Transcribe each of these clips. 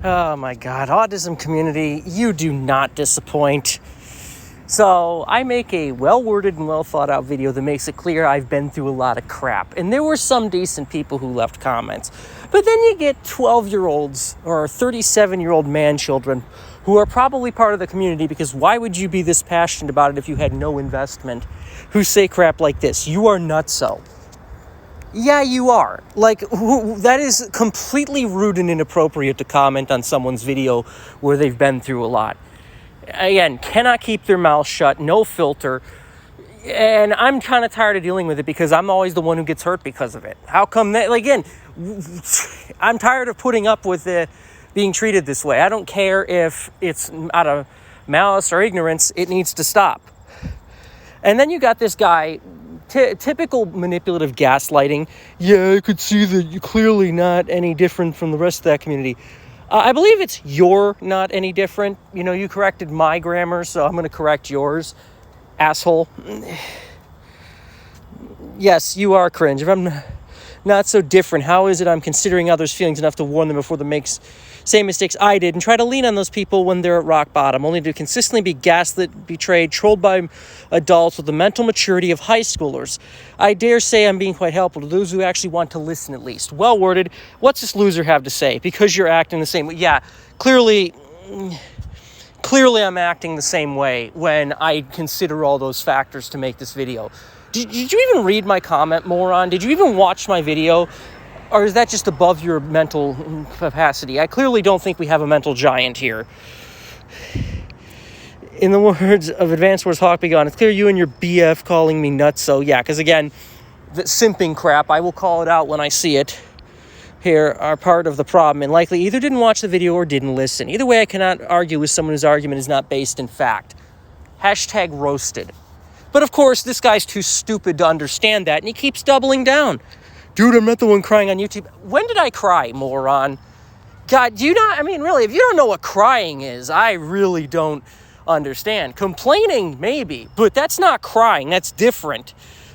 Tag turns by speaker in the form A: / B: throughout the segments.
A: Oh my God, autism community, you do not disappoint. So I make a well-worded and well-thought-out video that makes it clear I've been through a lot of crap. And there were some decent people who left comments. But then you get 12-year-olds or 37-year-old man-children who are probably part of the community, because why would you be this passionate about it if you had no investment, who say crap like this. You are nutso. Yeah, you are. Like, that is completely rude and inappropriate to comment on someone's video where they've been through a lot. Again, cannot keep their mouth shut, no filter. And I'm kind of tired of dealing with it because I'm always the one who gets hurt because of it. How come that? Like, again, I'm tired of putting up with being treated this way. I don't care if it's out of malice or ignorance, it needs to stop. And then you got this guy, typical manipulative gaslighting. Yeah, I could see that you're clearly not any different from the rest of that community. I believe it's you're not any different. You know, you corrected my grammar, so I'm going to correct yours, asshole. Yes, you are cringe. If I'm not so different, how is it I'm considering others' feelings enough to warn them before they same mistakes I did and try to lean on those people when they're at rock bottom, only to consistently be gaslit, betrayed, trolled by adults with the mental maturity of high schoolers? I dare say I'm being quite helpful to those who actually want to listen at least. Well worded. What's this loser have to say? Because you're acting the same way. Yeah, clearly I'm acting the same way when I consider all those factors to make this video. Did you even read my comment, moron? Did you even watch my video? Or is that just above your mental capacity? I clearly don't think we have a mental giant here. In the words of Advanced Wars Hawk Be Gone, it's clear you and your BF calling me nutso. Yeah, because again, the simping crap, I will call it out when I see it, here are part of the problem, and likely either didn't watch the video or didn't listen. Either way, I cannot argue with someone whose argument is not based in fact. Hashtag roasted. But of course, this guy's too stupid to understand that, and he keeps doubling down. Dude, I'm not the one crying on YouTube. When did I cry, moron? God, do you not? I mean, really, if you don't know what crying is, I really don't understand. Complaining, maybe, but that's not crying. That's different.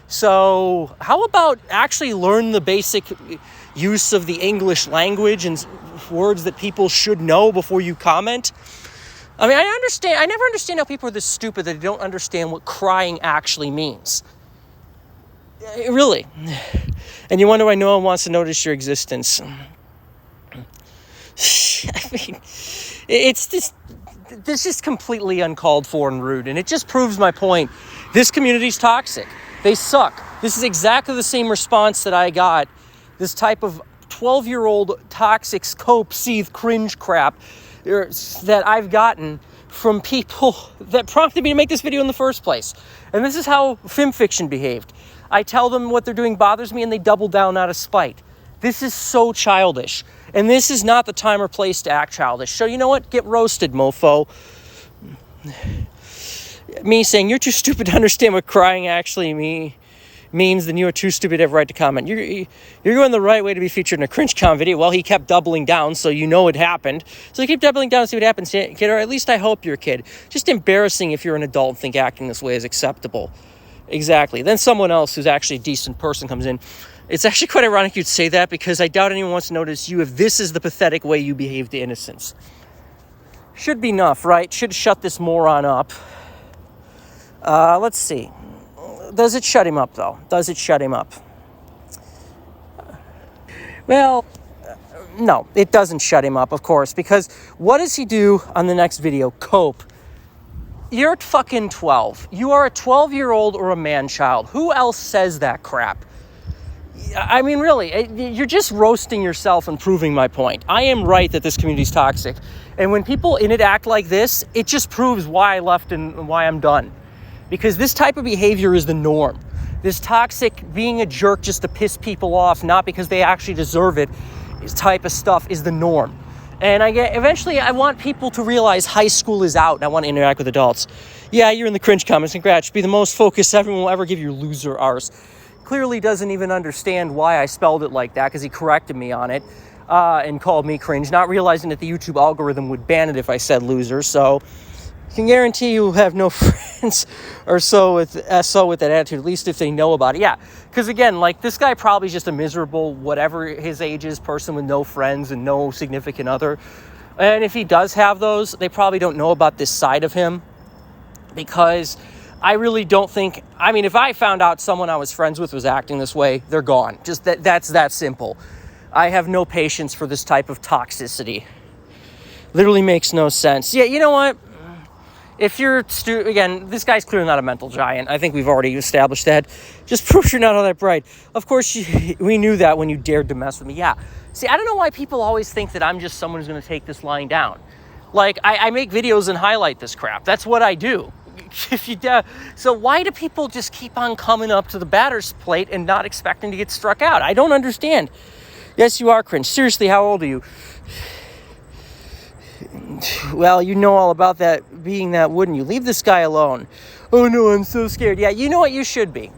A: So how about actually learn the basic use of the English language and words that people should know before you comment? I mean, I never understand how people are this stupid that they don't understand what crying actually means. Really. And you wonder why no one wants to notice your existence. I mean, this is completely uncalled for and rude, and it just proves my point. This community's toxic. They suck. This is exactly the same response that I got. This type of 12-year-old toxic cope, seethe, cringe crap that I've gotten from people that prompted me to make this video in the first place. And this is how FemFiction behaved. I tell them what they're doing bothers me, and they double down out of spite. This is so childish. And this is not the time or place to act childish. So you know what? Get roasted, mofo. Me saying, you're too stupid to understand what crying actually means, then you are too stupid to have a right to comment. You're going the right way to be featured in a cringe comment video. Well, he kept doubling down, so you know it happened. So you keep doubling down and see what happens, kid, or at least I hope you're a kid. Just embarrassing if you're an adult and think acting this way is acceptable. Exactly. Then someone else who's actually a decent person comes in. It's actually quite ironic you'd say that, because I doubt anyone wants to notice you if this is the pathetic way you behave to innocents. Should be enough, right? Should shut this moron up. Let's see. Does it shut him up, though? Does it shut him up? Well, no, it doesn't shut him up, of course, because what does he do on the next video? Cope. You're fucking 12. You are a 12-year-old or a man-child. Who else says that crap? I mean, really, you're just roasting yourself and proving my point. I am right that this community's toxic. And when people in it act like this, it just proves why I left and why I'm done. Because this type of behavior is the norm. This toxic, being a jerk just to piss people off, not because they actually deserve it, this type of stuff is the norm. And eventually I want people to realize high school is out and I want to interact with adults. Yeah, you're in the cringe comments. Congrats. Be the most focused everyone will ever give you, loser arse. Clearly doesn't even understand why I spelled it like that, because he corrected me on it and called me cringe, not realizing that the YouTube algorithm would ban it if I said loser. So I can guarantee you have no friends or so with that attitude, at least if they know about it. Yeah, because again, like, this guy probably is just a miserable, whatever his age is, person with no friends and no significant other. And if he does have those, they probably don't know about this side of him, because I really don't think, I mean, if I found out someone I was friends with was acting this way, they're gone. Just that's that simple. I have no patience for this type of toxicity. Literally makes no sense. Yeah, you know what? If you're, again, this guy's clearly not a mental giant. I think we've already established that. Just proves you're not all that bright. Of course, we knew that when you dared to mess with me. Yeah. See, I don't know why people always think that I'm just someone who's going to take this lying down. Like, I make videos and highlight this crap. That's what I do. So why do people just keep on coming up to the batter's plate and not expecting to get struck out? I don't understand. Yes, you are cringe. Seriously, how old are you? Well, you know all about that being that, wouldn't you? Leave this guy alone. Oh no, I'm so scared. Yeah, you know what? You should be.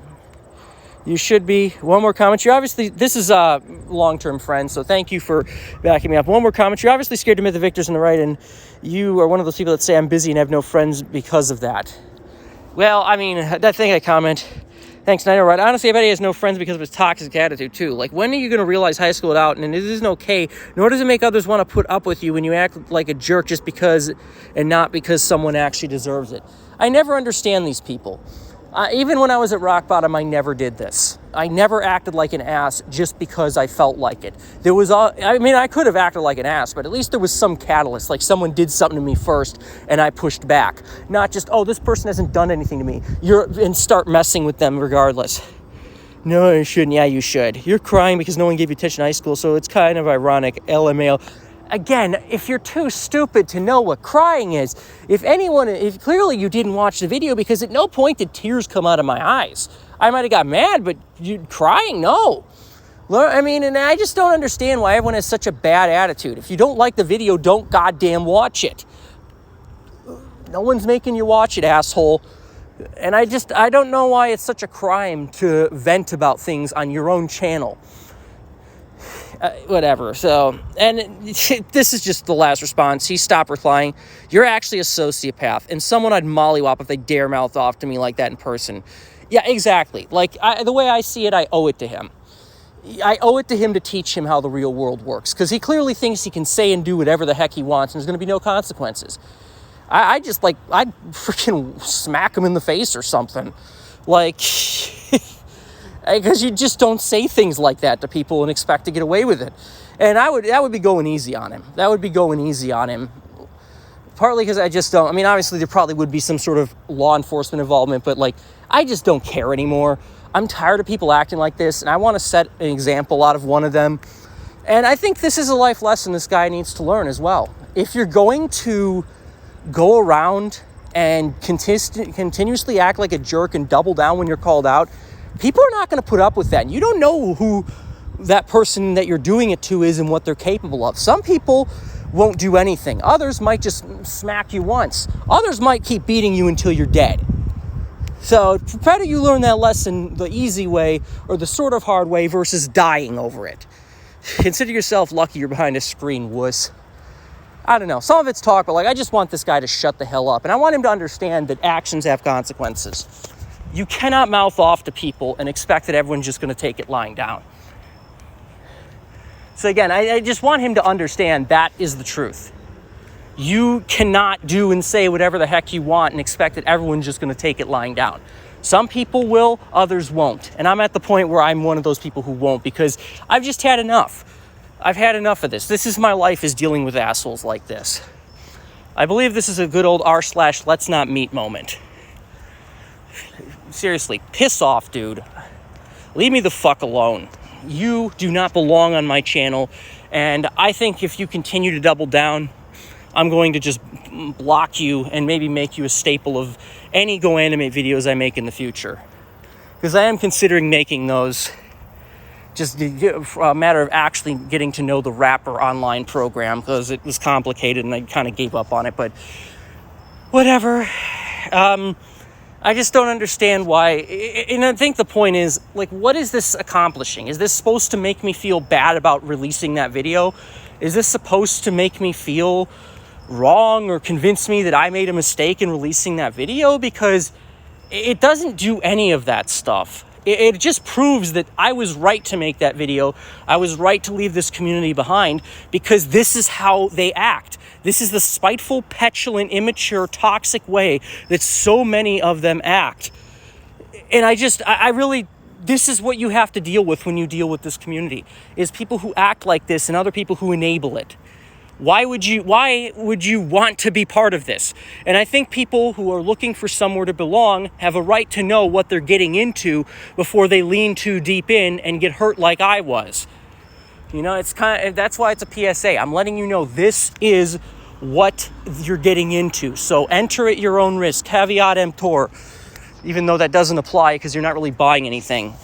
A: You should be. One more comment. You're obviously, this is a long-term friend, so thank you for backing me up. One more comment. You're obviously scared to admit the victor's on the right, and you are one of those people that say I'm busy and have no friends because of that. Well, I mean, that thing I comment. Thanks, Nino. Right. Honestly, I bet he has no friends because of his toxic attitude, too. Like, when are you going to realize high school it out, and it isn't okay, nor does it make others want to put up with you when you act like a jerk just because, and not because someone actually deserves it. I never understand these people. Even when I was at rock bottom, I never did this. I never acted like an ass just because I felt like it. There was, I could have acted like an ass, but at least there was some catalyst, like someone did something to me first and I pushed back. Not just, oh, this person hasn't done anything to me. And start messing with them regardless. No, you shouldn't. Yeah, you should. You're crying because no one gave you attention in high school, so it's kind of ironic. LMAO. Again, if you're too stupid to know what crying is, if clearly you didn't watch the video, because at no point did tears come out of my eyes. I might have got mad, but crying, no. I mean, and I just don't understand why everyone has such a bad attitude. If you don't like the video, don't goddamn watch it. No one's making you watch it, asshole. And I don't know why it's such a crime to vent about things on your own channel. Whatever. So, and this is just the last response. He stopped replying. You're actually a sociopath and someone I'd mollywop if they dare mouth off to me like that in person. Yeah, exactly. Like, the way I see it, I owe it to him. I owe it to him to teach him how the real world works, because he clearly thinks he can say and do whatever the heck he wants and there's going to be no consequences. I'd freaking smack him in the face or something. Like, because you just don't say things like that to people and expect to get away with it. And that would be going easy on him. That would be going easy on him. Partly because I just don't, I mean, obviously there probably would be some sort of law enforcement involvement, but like, I just don't care anymore. I'm tired of people acting like this, and I want to set an example out of one of them. And I think this is a life lesson this guy needs to learn as well. If you're going to go around and continuously act like a jerk and double down when you're called out, people are not going to put up with that. And you don't know who that person that you're doing it to is and what they're capable of. Some people won't do anything. Others might just smack you once. Others might keep beating you until you're dead. So better you learn that lesson the easy way or the sort of hard way versus dying over it. Consider yourself lucky you're behind a screen, wuss. I don't know. Some of it's talk, but like, I just want this guy to shut the hell up. And I want him to understand that actions have consequences. You cannot mouth off to people and expect that everyone's just going to take it lying down. So again, I just want him to understand that is the truth. You cannot do and say whatever the heck you want and expect that everyone's just going to take it lying down. Some people will, others won't. And I'm at the point where I'm one of those people who won't, because I've just had enough. I've had enough of this. This is my life, is dealing with assholes like this. I believe this is a good old r/let's not meet moment. Seriously, piss off, dude. Leave me the fuck alone. You do not belong on my channel, and I think if you continue to double down, I'm going to just block you and maybe make you a staple of any Go Animate videos I make in the future. Because I am considering making those, just a matter of actually getting to know the Rapper online program, because it was complicated and I kind of gave up on it, but whatever. I just don't understand why, and I think the point is, like, what is this accomplishing? Is this supposed to make me feel bad about releasing that video? Is this supposed to make me feel wrong or convince me that I made a mistake in releasing that video? Because it doesn't do any of that stuff. It just proves that I was right to make that video. I was right to leave this community behind, because this is how they act. This is the spiteful, petulant, immature, toxic way that so many of them act. And I really, this is what you have to deal with when you deal with this community, is people who act like this and other people who enable it. Why would you want to be part of this? And I think people who are looking for somewhere to belong have a right to know what they're getting into before they lean too deep in and get hurt like I was. You know, that's why it's a PSA. I'm letting you know this is what you're getting into. So enter at your own risk, caveat emptor, even though that doesn't apply because you're not really buying anything.